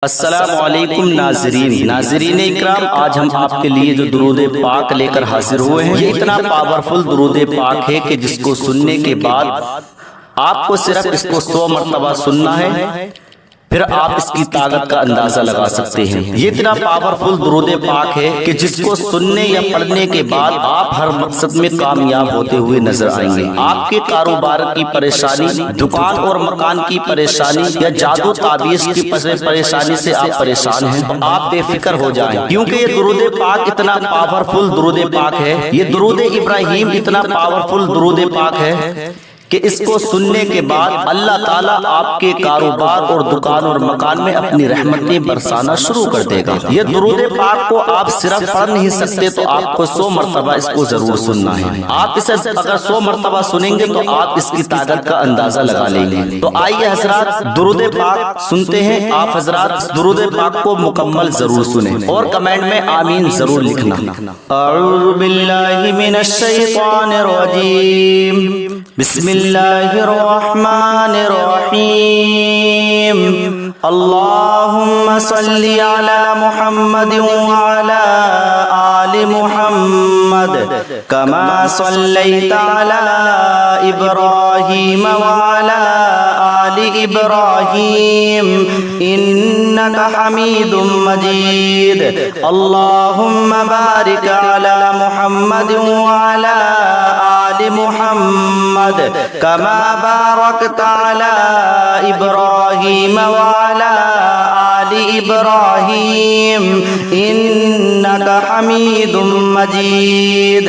अस्सलामुअलैकुम नाज़रीन इकराम, आज हम आपके लिए जो दुरूद पाक लेकर हाजिर हुए हैं, ये इतना पावरफुल दुरूद पाक है कि जिसको सुनने के बाद आपको सिर्फ इसको 100 मरतबा सुनना है, फिर आप इसकी ताकत का अंदाजा लगा सकते हैं। ये इतना पावरफुल दुरूद पाक है कि जिसको सुनने या पढ़ने के बाद आप हर मकसद में कामयाब होते हुए नजर आएंगे। आपके कारोबार की परेशानी, दुकान और मकान की परेशानी या जादू ताबीज की परेशानी से आप परेशान हैं, तो आप बेफिक्र हो जाएं, क्योंकि ये दुरूद पाक इतना पावरफुल दुरूद पाक है। ये दुरूद इब्राहिम इतना पावरफुल दुरूद पाक है कि इसको सुनने के बाद अल्लाह ताला आपके कारोबार और दुकान और मकान में अपनी रहमतें बरसाना शुरू कर देगा। ये दुरूद पाक को आप सिर्फ पढ़ नहीं सकते, तो आपको 100 मरतबा इसको जरूर सुनना है। आप इसे अगर 100 मरतबा सुनेंगे तो आप इसकी ताकत का अंदाजा लगा लेंगे। तो आइए हजरात दुरूद पाक सुनते हैं। आप हजरात दुरूद पाक को मुकम्मल जरूर सुने और कमेंट में आमीन जरूर लिखना। अऊज़ु बिल्लाहि मिनश शैतानिर रजीम, बिस्मिल्लाहिर्रहमानिर्रहीम। अल्लाहुम्मा सल्ली अला मुहम्मद व अला आलि मुहम्मद कमा सल्लैता अला इब्राहीम व अला आलि इब्राहीम इन्नका हमीदुम मजीद। अल्लाहुम्मा बारिक अला मुहम्मद व अला आलि मुहम्मद कमा बारकता अला इब्राहीम व अला आलि इब्राहीम इन्नका हमीदुम मजीद।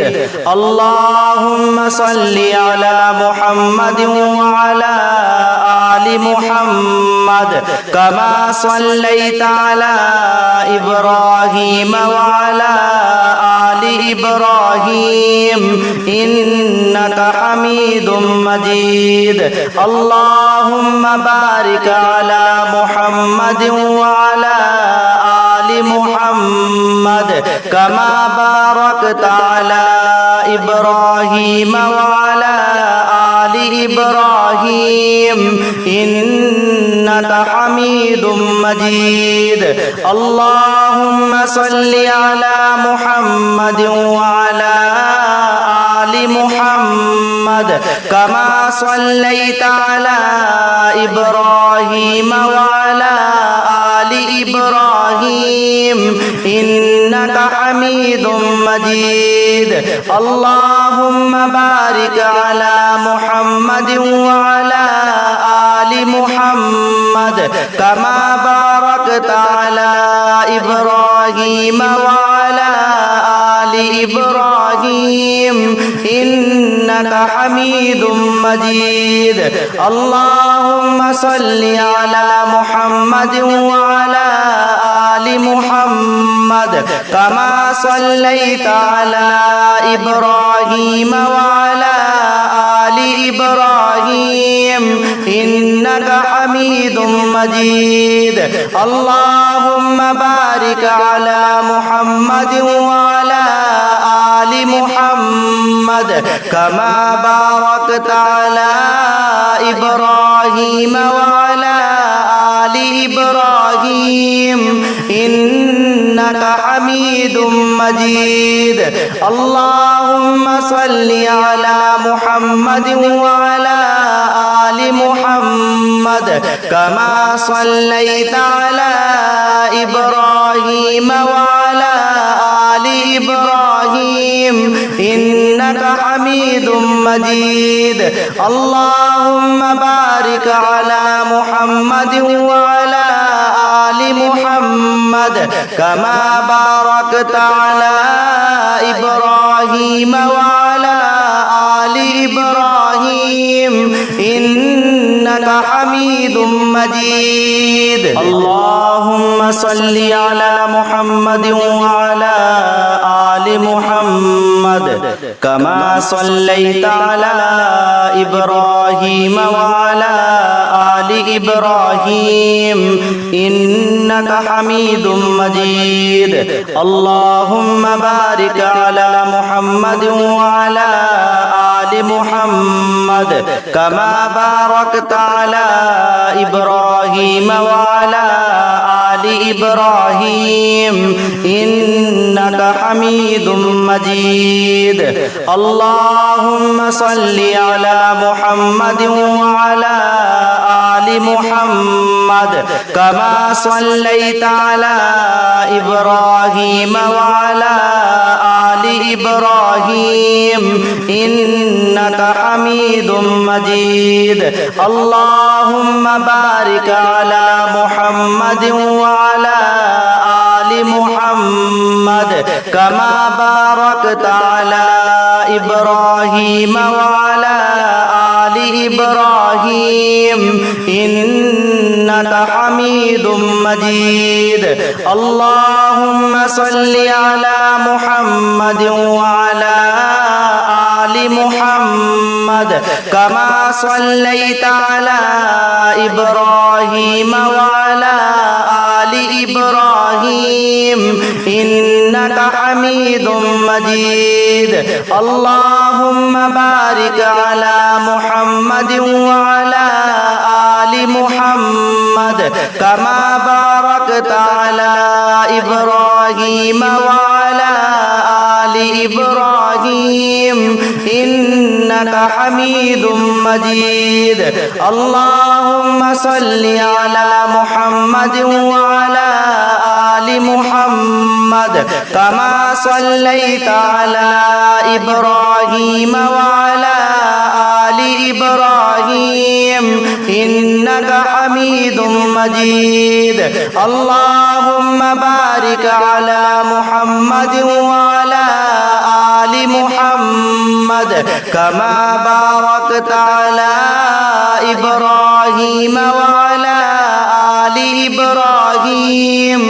अल्लाहुम्मा सल्ली अला मुहम्मद व अला आलि मुहम्मद कमा सल्लैता अला इब्राहीम व अला आलि इब्राहीम इन्नका हमीदुम मजीद। अल्लाहुम्मा बारिक अला मुहम्मद व अला आलि मुहम्मद कमा बारकता अला इब्राहीम व अला आलि इब्राहीम इन्नका हमीदुम मजीद। अल्लाहुम्मा सल्ली अला मुहम्मद व अला आलि मुहम्मद कमा सल्लैता अला इब्राहीम व अला आलि इब्राहीम इन्नका हमीदुम मजीद। अल्लाहुम्मा बारिक अला मुहम्मद व अला आलि मुहम्मद कमा बारकता अला इब्राहीम व अला आलि इब्राहीम इन्नका हमीदुम मजीद। अल्लाहुम्मा सल्ली अला मुहम्मद व अला आलि मुहम्मद कमा सल्लैता अला इब्राहीम व अला आलि इब्राहीम इन्नका हमीदुम मजीद। अल्लाहुम्मा बारिक अला मुहम्मद व अला आलि मुहम्मद कमा बारकता अला इब्राहीम व अला आलि इब्राहीम इन्नका हमीदुम मजीद। अल्लाहुम्मा सल्ली अला मुहम्मद व अला आलि मुहम्मद कमा सल्लैता अला इब्राहीम व अला आलि इब्राहीम इन्नका हमीदुम मजीद। अल्लाहुम्मा बारिक अला मुहम्मद व अला आलि मुहम्मद कमा बारकता अला इब्राहीम व अला आलि इब्राहीम इन्नका हमीदुम मजीद। अल्लाहुम्मा सल्ली अला मुहम्मद व अला आलि मुहम्मद कमा सल्लैता अला इब्राहीम व अला आलि इब्राहीम इन्नका हमीदुम मजीद। अल्लाहुम्मा बारिक अला मुहम्मद व अला आलि मुहम्मद कमा बारकता अला इब्राहीम व अला آل إبراهيم إنك حميد مجيد اللهم صل على محمد وعلى آل محمد كما صليت على إبراهيم وعلى آل إبراهيم إنك حميد مجيد اللهم بارك على محمد وعلى آل محمد كما باركت على إبراهيم وعلى آل إبراهيم إنك حميد مجيد اللهم صل على محمد وعلى آل محمد كما صليت على إبراهيم وعلى آل إبراهيم إنك حميد مجيد اللهم بارك على محمد وعلى آل محمد كما باركت على إبراهيم وعلى آل إبراهيم إنك حميد مجيد اللهم صل على محمد وعلى آل محمد كما صليت على إبراهيم وعلى آل إبراهيم إنك حميد مجيد اللهم بارك على محمد وعلى آل محمد كما باركت على إبراهيم وعلى آل إبراهيم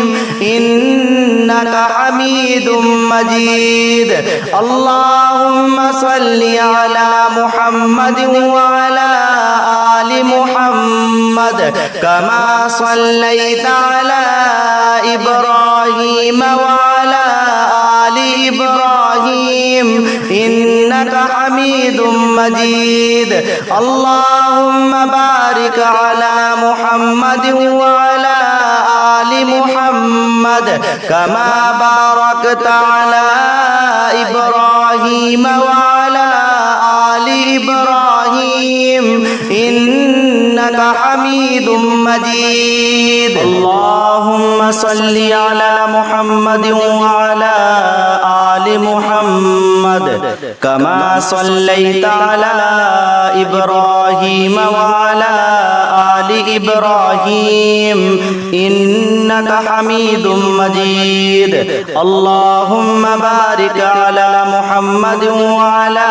إنك حميد مجيد اللهم صل على محمد وعلى آل محمد كما صليت على إبراهيم وعلى آل إبراهيم إنك حميد مجيد اللهم بارك على محمد وعلى آل محمد كما باركت على إبراهيم وعلى آل إبراهيم إنك حميد مجيد اللهم صل على محمد وعلى آل محمد كما صليت على إبراهيم وعلى آل إبراهيم إنك حميد مجيد اللهم بارك على محمد وعلى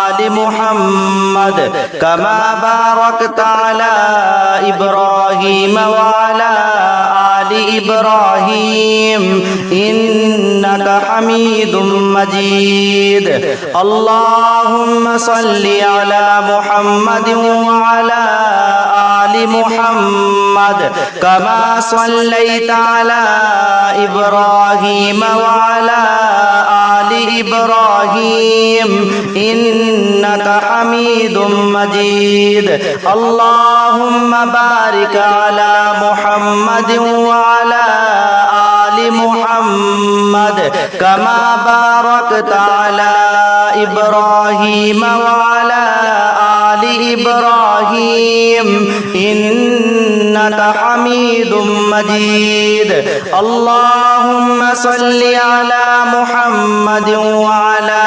آل محمد كما باركت على إبراهيم وعلى آل إبراهيم إنك حميد مجيد اللهم صل على محمد وعلى آل محمد كما صليت على إبراهيم وعلى آل إبراهيم إنك حميد مجيد اللهم بارك على محمد وعلى آل محمد كما باركت على إبراهيم وعلى آل إبراهيم إنك حميد مجيد اللهم صل على محمد وعلى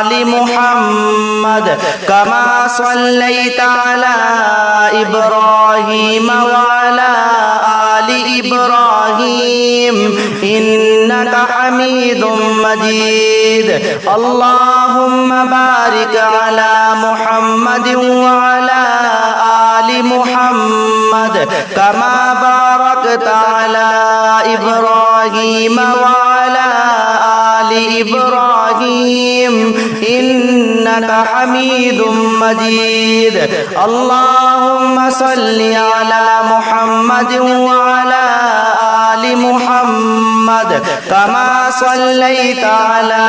آل محمد كما صليت على إبراهيم وعلى آل إبراهيم إنك حميد مجيد اللهم بارك على محمد وعلى آل محمد كما باركت على إبراهيم وعلى آل إبراهيم إنك حميد مجيد اللهم صل على محمد وعلى آل محمد كما صليت على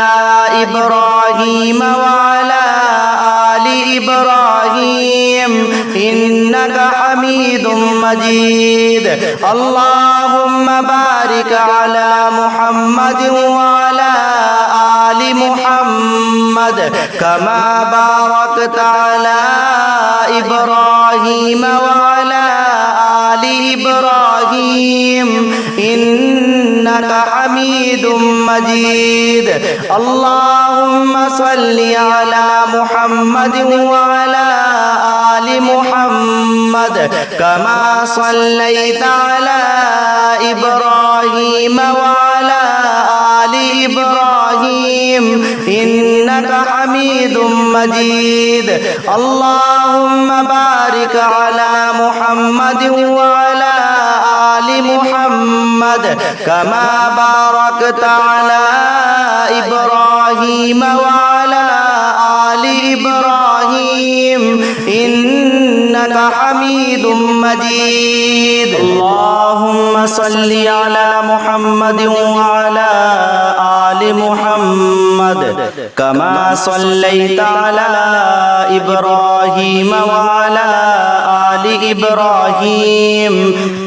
إبراهيم وعلى آل إبراهيم إنك حميد مجيد اللهم بارك على محمد وعلى آل محمد كما باركت على إبراهيم وعلى آل إبراهيم إنك حميد مجيد اللهم صل على محمد وعلى آل محمد كما صليت على إبراهيم وعلى آل إبراهيم إنك حميد مجيد اللهم بارك على محمد وعلى آل محمد كما باركت على إبراهيم وعلى آل إبراهيم إنك حميد مجيد اللهم صل على محمد وعلى آل محمد كما صليت على إبراهيم وعلى آل إبراهيم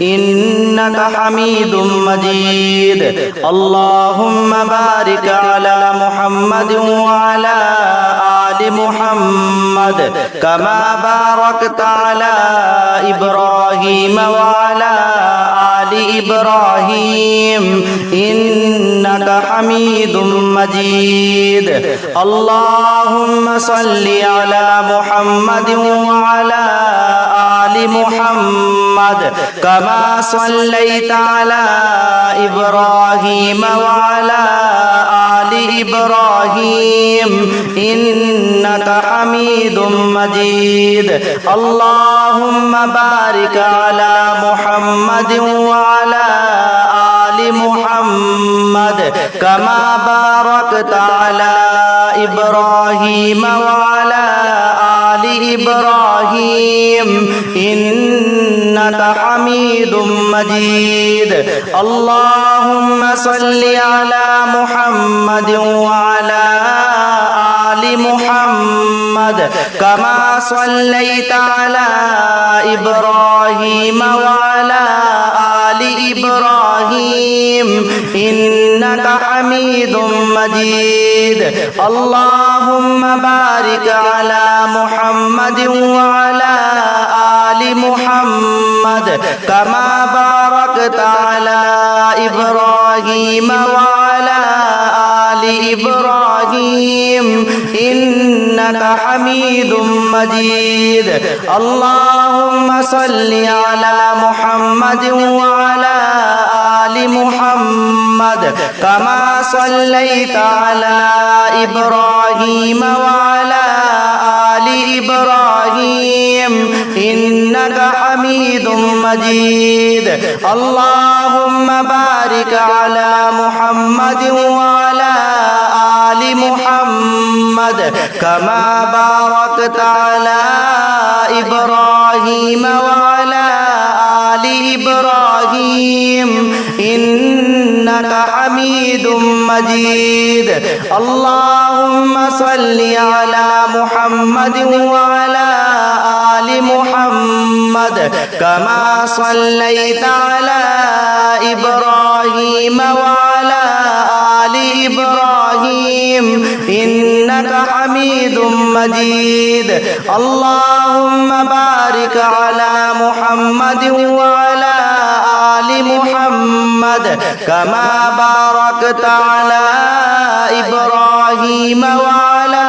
إنك حميد مجيد اللهم بارك على محمد وعلى آل محمد كما باركت على إبراهيم وعلى آل إبراهيم إنك حميد مجيد اللهم صل على محمد وعلى آل محمد كما صليت على إبراهيم وعلى آل إبراهيم إنك حميد مجيد اللهم بارك على محمد وعلى آل محمد كما باركت على إبراهيم وعلى آل إبراهيم إنك حميد مجيد اللهم صل على محمد وعلى آل محمد كما صليت على إبراهيم وعلى آل إبراهيم إنك حميد مجيد اللهم بارك على محمد وعلى آل محمد كما باركت على إبراهيم وعلى آل إبراهيم إنك حميد مجيد اللهم صل على محمد وعلى آل محمد كما صليت على إبراهيم وعلى آل إبراهيم إنك حميد مجيد اللهم بارك على محمد وعلى آل محمد كما باركت على إبراهيم وعلى آل إبراهيم إنك حميد مجيد اللهم صل على محمد وعلى آل محمد كما صليت على إبراهيم وعلى آل إبراهيم إنك حميد مجيد اللهم بارك على محمد وعلى آل محمد كما باركت على إبراهيم وعلى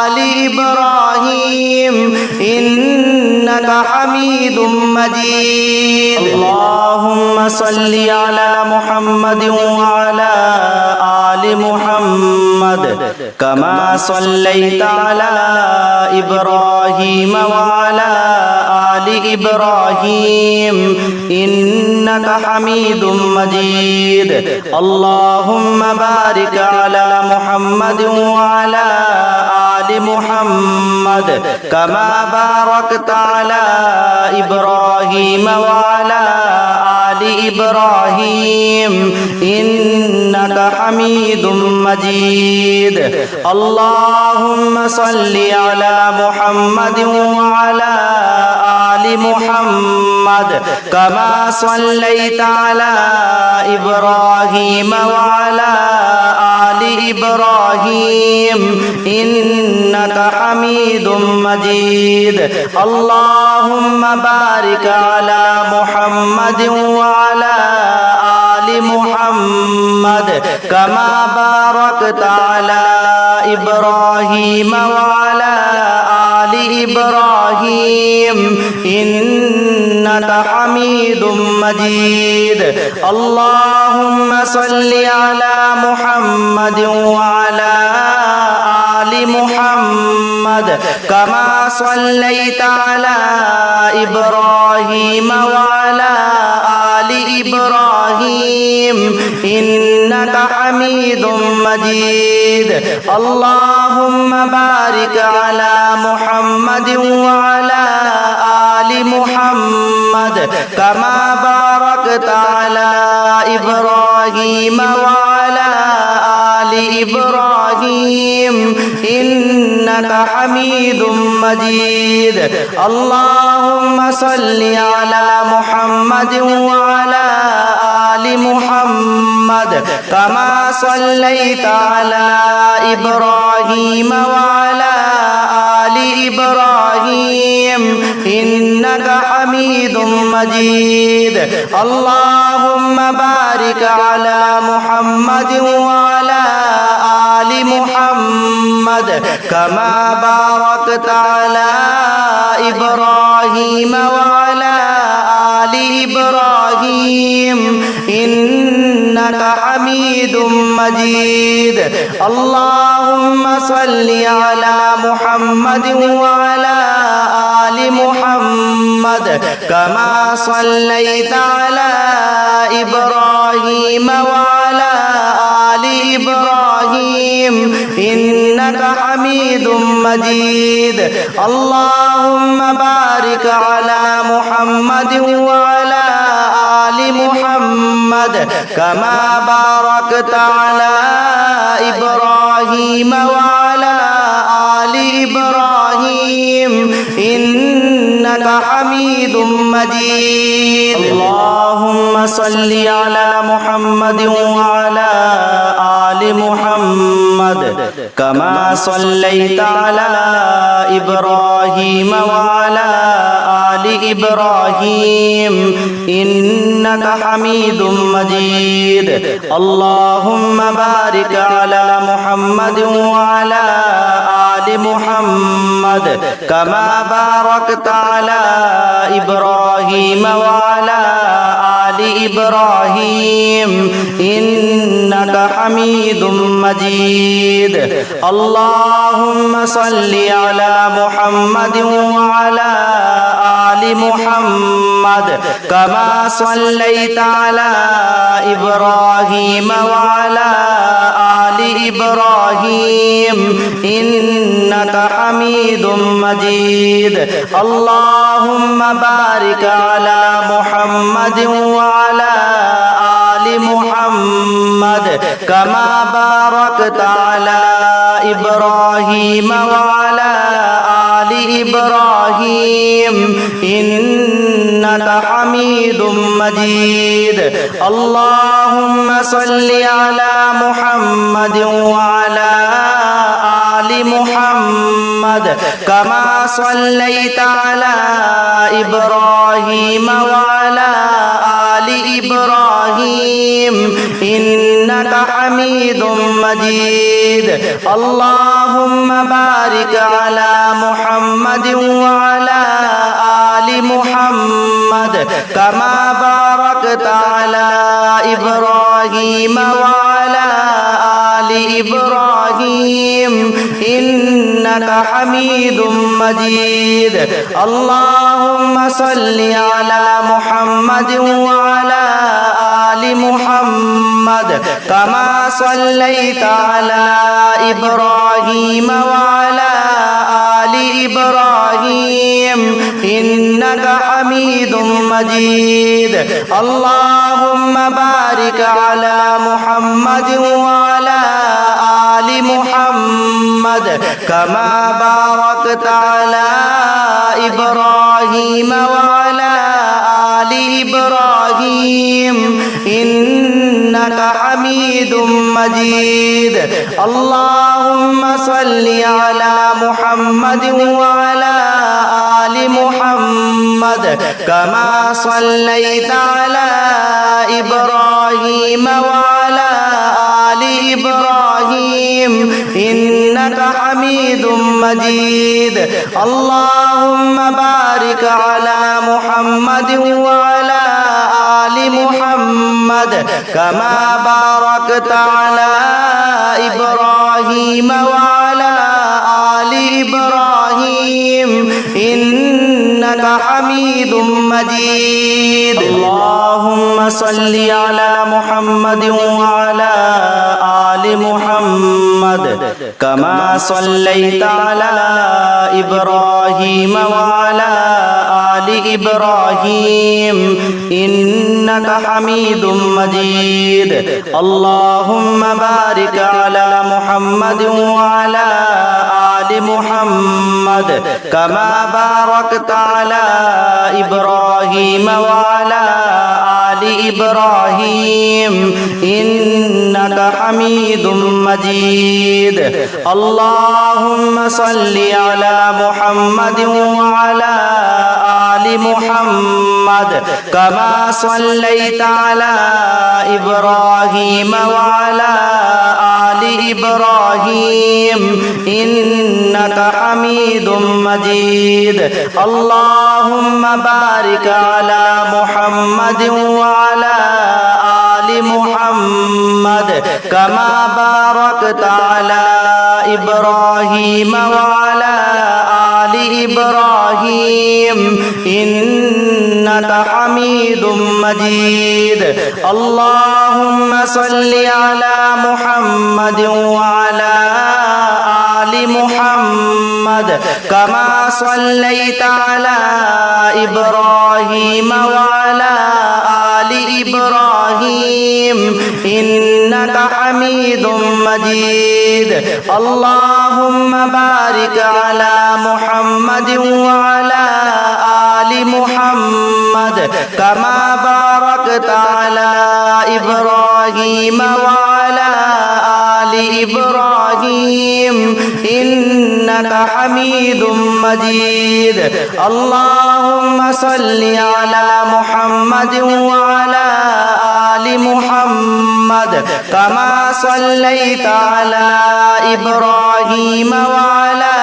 آل إبراهيم إنك حميد مجيد اللهم صل على محمد وعلى آل محمد كما صليت على إبراهيم وعلى آل إبراهيم إنك حميد مجيد اللهم بارك على محمد وعلى آل محمد كما باركت على إبراهيم وعلى آل आलि इब्राहीम इन्नका हमीदुम मजीद। अल्लाहुम्मा सल्लि अला मुहम्मदिन व अला आलि मुहम्मद कमा सल्लैता अला इब्राहीम व अला आलि इब्राहीम इन्नका हमीदुम मजीद। अल्लाहुम्मा बारिक अला मुहम्मदिन व अला आलि मुहम्मद कमा बारकता अला इब्राहीम व अला आलि इब्राहीम इन्नका हमीदुम मजीद। अल्लाहुम्मा सल्लि अला मुहम्मदिन व अला आलि मुहम्मद कमा सल्लैता अला इब्राहीम व अला आलि इब्राहीम इन्नका हमीदुम मजीद। अल्लाहुम्मा बारिक अला मुहम्मदिन व अला आलि मुहम्मद कमा बारकता अला इब्राहीम व अला आलि इब्राहीम इन्नका हमीदुम मजीद। अल्लाहुम्मा सल्लि अला मुहम्मदिन व अला आलि मुहम्मद कमा सल्लैता अला इब्राहीम व अला आलि इब्राहीम इन्नका हमीदुम मजीद। अल्लाहुम्मा बारिक अला मुहम्मदिन व अला आलि मुहम्मद कमा बारकता अला इब्राहीम व अला आलि इब्राहीम इन्नका हमीदुम मजीद। अल्लाहुम्मा सल्लि अला मुहम्मदिन व अला आलि मुहम्मद कमा सल्लैता अला इब्राहीम व अला आलि इब्राहीम इन्नका हमीदुम मजीद। अल्लाहुम्मा बारिक अला मुहम्मदिन व अला आलि मुहम्मद कमा बारकता अला इब्राहीम व अला आलि इब्राहीम इन्नका हमीदुम मजीद। अल्लाहुम्मा सल्लि अला मुहम्मदिन व अला आलि मुहम्मद कमा सल्लैता अला इब्राहीम व अला आलि इब्राहीम इन्नका हमीदुम मजीद। अल्लाहुम्मा बारिक अला मुहम्मदिन व अला आलि मुहम्मद कमा बारकता अला इब्राहीम व अला आलि इब्राहीम इन्नका हमीदुम मजीद। अल्लाहुम्मा सल्लि अला मुहम्मदिन व अला आलि मुहम्मद कमा सल्लैता अला इब्राहीम व अला आलि इब्राहीम इन्नका हमीदुम मजीद। अल्लाहुम्मा बारिक अला मुहम्मदिन व अला आलि मुहम्मद कमा बारकता अला इब्राहीम व अला आलि इब्राहीम इन्नका हमीदुम मजीद। अल्लाहुम्मा सल्लि अला मुहम्मदिन व अला आलि मुहम्मद कमा सल्लैता अला इब्राहीम व अला आलि इब्राहीम इन्नका हमीदुम मजीद। अल्लाहुम्मा बारिक अला मुहम्मदिन व अला आलि मुहम्मद कमा बारकता अला इब्राहीम व अला आलि इब्राहीम इन्नका हमीदुम मजीद। अल्लाहुम्मा सल्लि अला मुहम्मदिन व अला आलि मुहम्मद कमा सल्लैता अला इब्राहीम व अला आलि इब्राहीम इन्नका हमीदुम मजीद। अल्लाहुम्मा बारिक अला मुहम्मद व अला आलि मुहम्मद कमा बारकता अला इब्राहीम व अला आलि इब्राहीम इन्नका हमीदुम मजीद। अल्लाहुम्मा सल्लि अला मुहम्मद व अला आलि मुहम्मद कमा सल्लैता अला इब्राहीम व अला आलि इब्राहीम इन्नका हमीदुम मजीद। अल्लाहुम्मा बारिक अला मुहम्मद व अला आलि मुहम्मद कमा बारकता अला इब्राहीम व अला आलि इब्राहीम इन्नका हमीदुम मजीद। अल्लाहुम्मा सल्लि अला मुहम्मद व अला आलि मुहम्मद कमा सल्लैता अला इब्राहीम व अला आलि इब्राहीम इन्नका हमीदुम मजीद। अल्लाहुम्मा बारिक अला मुहम्मद व अला आलि मुहम्मद कमा बारकता अला इब्राहीम व अला आलि इब्राहीम इन्नका हमीदुम मजीद। अल्लाहुम्मा सल्लि अला मुहम्मद व अला आलि मुहम्मद कमा सल्लैता अला इब्राहीम व अला आलि इब्राहीम इन्नका हमीदुम मजीद। अल्लाहुम्मा बारिक अला मुहम्मद व अला आलि मुहम्मद कमा बारकता अला इब्राहीम व अला आलि इब्राहीम इन्नका हमीदुम मजीद। अल्लाहुम्मा सल्लि अला मुहम्मद व अला आलि मुहम्मद कमा सल्लैता अला इब्राहीम व अला आलि इब्राहीम इन्नका हमीदुम मजीद। अल्लाहुम्मा बारिक अला मुहम्मद व अला आलि मुहम्मद कमा बारकता अला इब्राहीम व अला आलि इब्राहीम इन्नका हमीदुम मजीद। अल्लाहुम्मा सल्लि अला मुहम्मद व अला आलि मुहम्मद कमा सल्लैता अला इब्राहीम व अला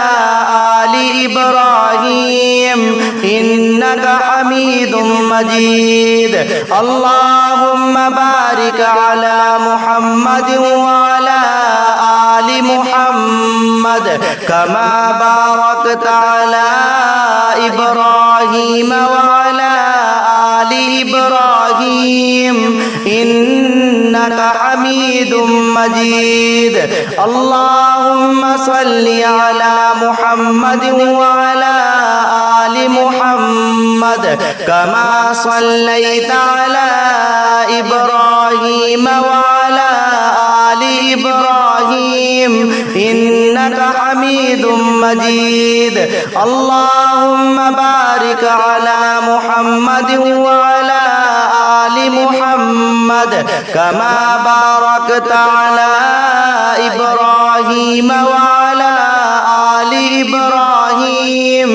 आलि इब्राहीम इन्नका हमीदुम मजीद। अल्लाहुम्मा बारिक अला मुहम्मद व अला आलि मुहम्मद कमा बारकता अला इब्राहीम व अला आलि इब्राहीम इन्नका हमीदुम मजीद। अल्लाहुम्मा सल्लि अला मुहम्मद व अला आलि मुहम्मद कमा सल्लैता अला इब्राहीम व अला आलि इब्राहीम इन्नका हमीदुम मजीद। अल्लाहुम्मा बारिक अला मुहम्मद व अला आलि मुहम्मद कमा बारकता अला इब्राहीम व अला आलि इब्राहीम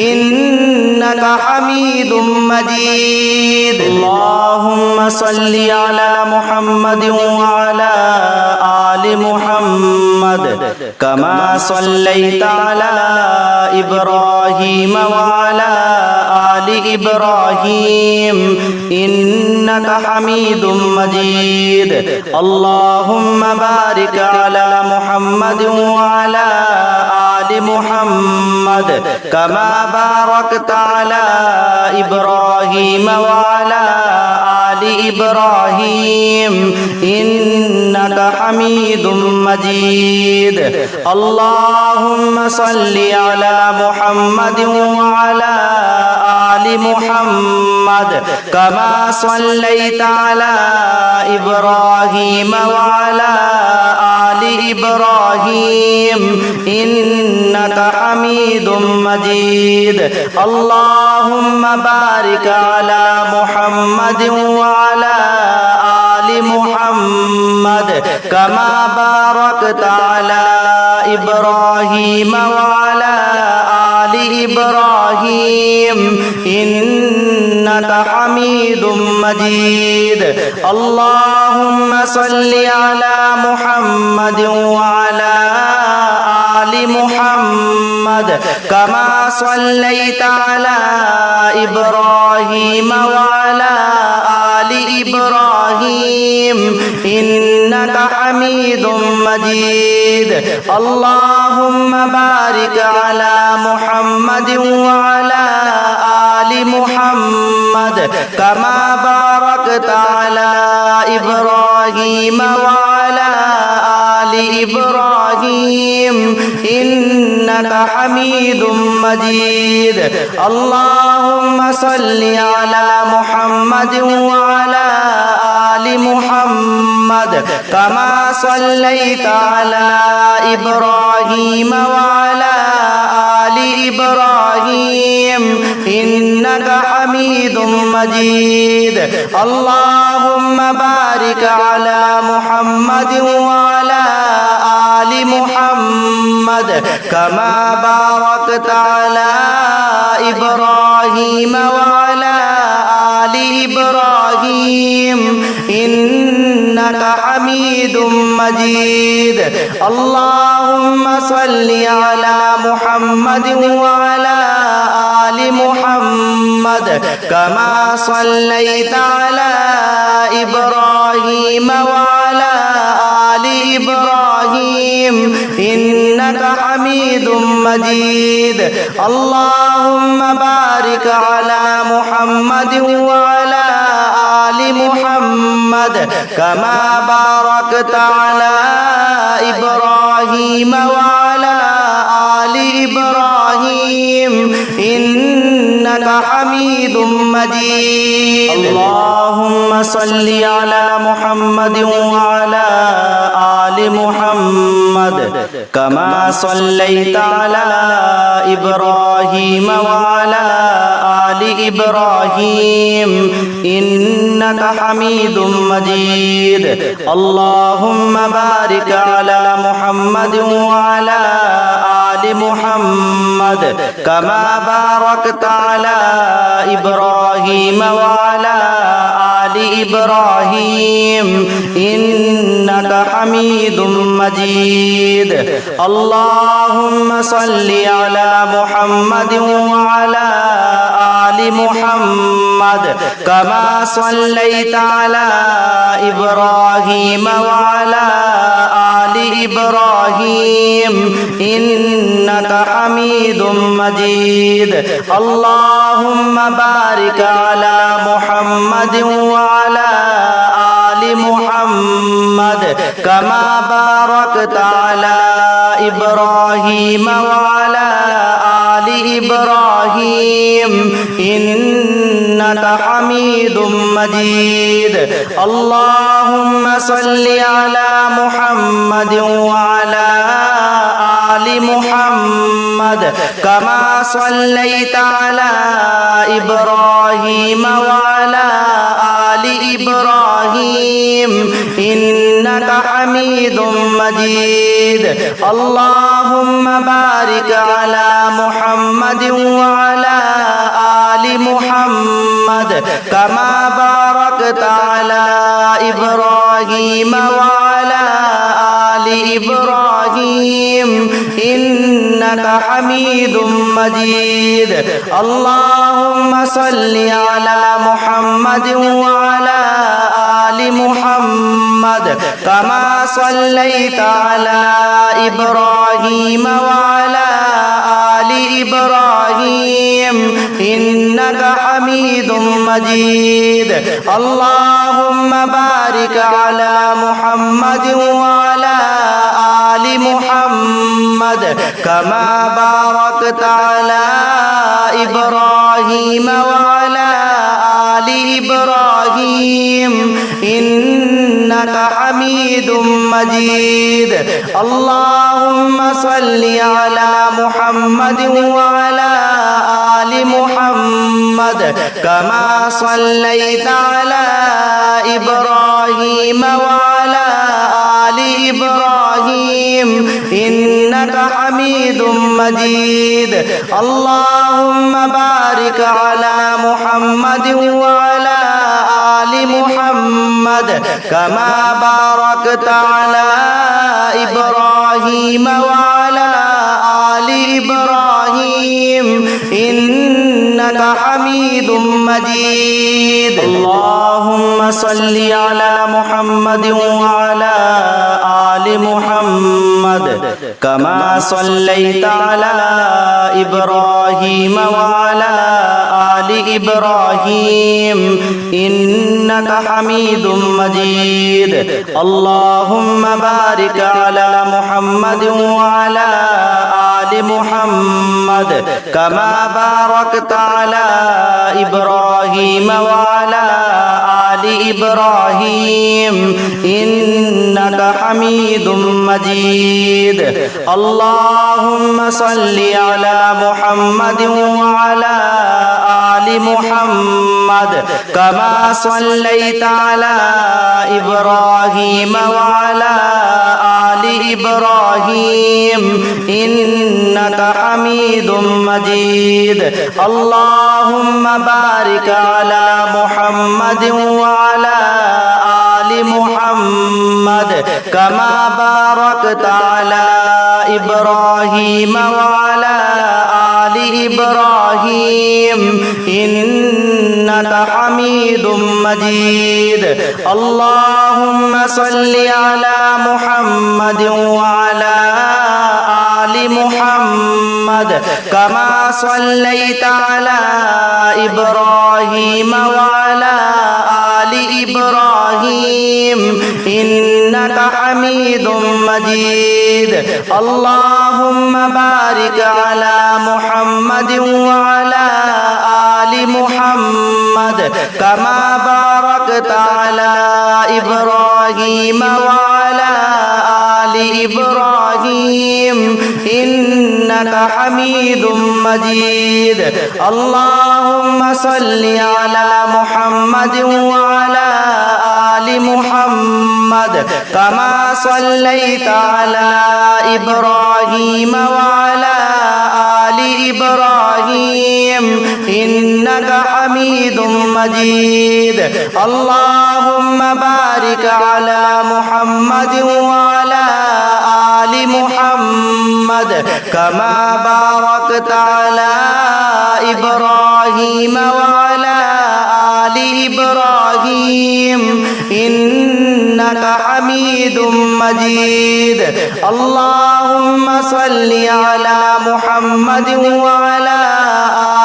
इन्नका हमीदुम मजीद। अल्लाहुम्मा सल्लि अला मुहम्मद व अला आलि मुहम्मद कमा सल्लैता अला इब्राहीम व अला आलि इब्राहीम इन्नका हमीदुम मजीद। अल्लाहुम्मा बारिक अला मुहम्मद व अला आलि मुहम्मद कमा बारकता अला इब्राहीम व अला आलि इब्राहीम इन्नका हमीदुम मजीद। अल्लाहुम्मा सल्लि अला मुहम्मद व अला आलि मुहम्मद कमा सल्लैता अला इब्राहीम व अला आलि इब्राहीम इन्नका हमीदुम मजीद। अल्लाहुम्मा बारिक अला मुहम्मद व अला आलि मुहम्मद कमा बारकता अला इब्राहीम व अला आलि इब्राहीम इन्नका हमीदुम मजीद। अल्लाहुम्मा सल्लि अला मुहम्मद व अला आलि मुहम्मद कमा सल्लैता अला इब्राहीम व अला आलि इब्राहीम इन्नका हमीदुम मजीद। अल्लाहुम्मा बारिक अला मुहम्मद व अला आलि मुहम्मद कमा बारकता अला इब्राहीम व अला आलि इब्राहीम इन्नका हमीदुम मजीद। अल्लाहुम्मा सल्लि अला मुहम्मद व अला आलि मुहम्मद कमा सल्लैता अला इब्राहीम व अला आलि इब्राहीम इन्नका हमीदुम मजीद। अल्लाहुम्मा बारिक अला मुहम्मद व अला आलि मुहम्मद कमा बारकता अला इब्राहीम व अला आलि इब्राहीम इन्नका हमीदुम मजीद। अल्लाहुम्मा सल्लि अला मुहम्मद व अला आलि मुहम्मद कमा सल्लैता अला इब्राहीम व अला आलि इब्राहीम इन्नका हमीदुम मजीद। अल्लाहुम्मा बारिक अला मुहम्मद व अला आलि मुहम्मद कमा बारकता अला इब्राहीम व अला आलि इब्राहीम इन्नका हमीदुम मजीद। अल्लाहुम्मा सल्लि अला मुहम्मद व अला आलि मुहम्मद कमा सल्लैता अला इब्राहीम व अला आलि इब्राहीम इन्नका हमीदुम मजीद। अल्लाहुम्मा बारिक अला मुहम्मद व अला आलि मुहम्मद कमा बारकता अला इब्राहीम व अला आलि इब्राहीम इन्नका हमीदुम मजीद। अल्लाहुम्मा सल्लि अला मुहम्मद व अला आलि मुहम्मद कमा सल्लैता अला इब्राहीम व अला आलि इब्राहीम इन्नका हमीदुम मजीद। अल्लाहुम्मा बारिक अला मुहम्मद व अला आलि मुहम्मद कमा बारकता अला इब्राहीम व अला आलि इब्राहीम इन्नका हमीदुम मजीद। अल्लाहुम्मा सल्लि अला मुहम्मद व अला आलि मुहम्मद कमा सल्लैता अला इब्राहीम व अला आलि इब्राहीम इन्नका हमीदुम मजीद। अल्लाहुम्मा बारिक अला मुहम्मद व अला आलि मुहम्मद कमा बारकता अला इब्राहीम व अला आलि इब्राहीम इन्नका हमीदुम मजीद। अल्लाहुम्मा सल्लि अला मुहम्मद व अला आलि मुहम्मद कमा सल्लैता अला इब्राहीम व अला आलि إبراهيم إنك حميد مجيد اللهم بارك على محمد وعلى آل محمد كما باركت على إبراهيم وعلى آل إبراهيم إنك حميد مجيد اللهم صل على محمد وعلى آل محمد كما صليت على إبراهيم وعلى آل إبراهيم إنك حميد مجيد اللهم بارك على محمد وعلى آل محمد كما باركت على إبراهيم وعلى آل إبراهيم إنك حميد مجيد اللهم صل على محمد وعلى آل محمد كما صليت على إبراهيم وعلى آل إبراهيم إنك حميد مجيد اللهم بارك على محمد وعلى آل محمد كما باركت على إبراهيم وعلى آل إبراهيم إنك حميد مجيد اللهم صل على محمد وعلى آل محمد كما صليت على إبراهيم وعلى آل إبراهيم إنك حميد مجيد اللهم بارك على محمد وعلى آل محمد كما باركت على إبراهيم وعلى آل إبراهيم إنك حميد مجيد اللهم صل على محمد وعلى آل محمد كما صليت على إبراهيم وعلى آل إبراهيم إنك حميد مجيد اللهم بارك على محمد وعلى آل محمد كما باركت على إبراهيم وعلى آل إبراهيم إنك حميد مجيد اللهم صل على محمد وعلى آل محمد كما صليت على إبراهيم وعلى آل إبراهيم إنك حميد مجيد اللهم بارك على محمد وعلى آل محمد كما باركت على إبراهيم وعلى آل إبراهيم إنك حميد مجيد اللهم صل على محمد وعلى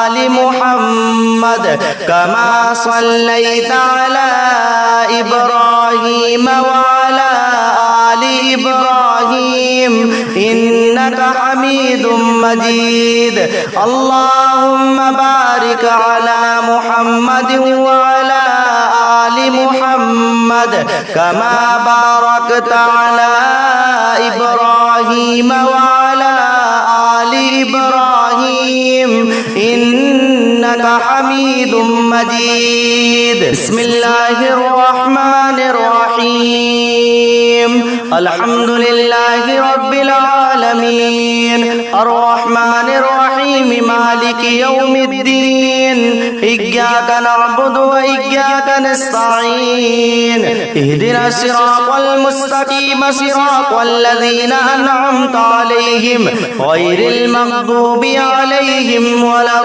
آل محمد كما صليت على إبراهيم وعلى آل إبراهيم إنك حميد مجيد اللهم بارك على محمد وعلى آل محمد كما باركت على إبراهيم وعلى آل إبراهيم إنك حميد مجيد بسم الله الرحمن الرحيم الحمد لله رب العالمين الرحمن الرحيم مالك يوم الدين إياك نعبد وإياك نستعين اهدنا الصراط المستقيم صراط الذين أنعمت عليهم غير المغضوب عليهم ولا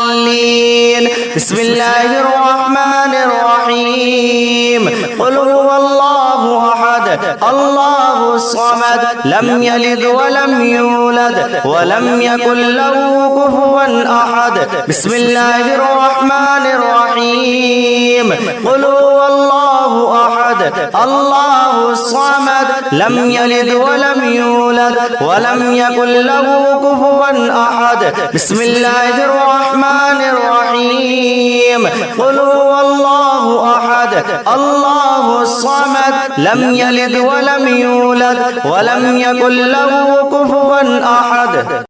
الضالين بسم الله الرحمن الرحيم قل هو الله أحد अल्लाहु समद लम यलिद वलम यूलद वलम यकुल लहू कुफुवन अहद बिस्मिल्लाहिर रहमानिर रहीम कुल हुवल्लाहु अहद अल्लाहु समद लम यलिद वलम यूलद वलम यकुल लहू कुफुवन अहद बिस्मिल्लाहिर रहमानिर रहीम कुल हुवल्लाहु अहद अल्लाहु समद लम यलिद वलम यूलद वलम यकुल लहू कुफुवन अहद।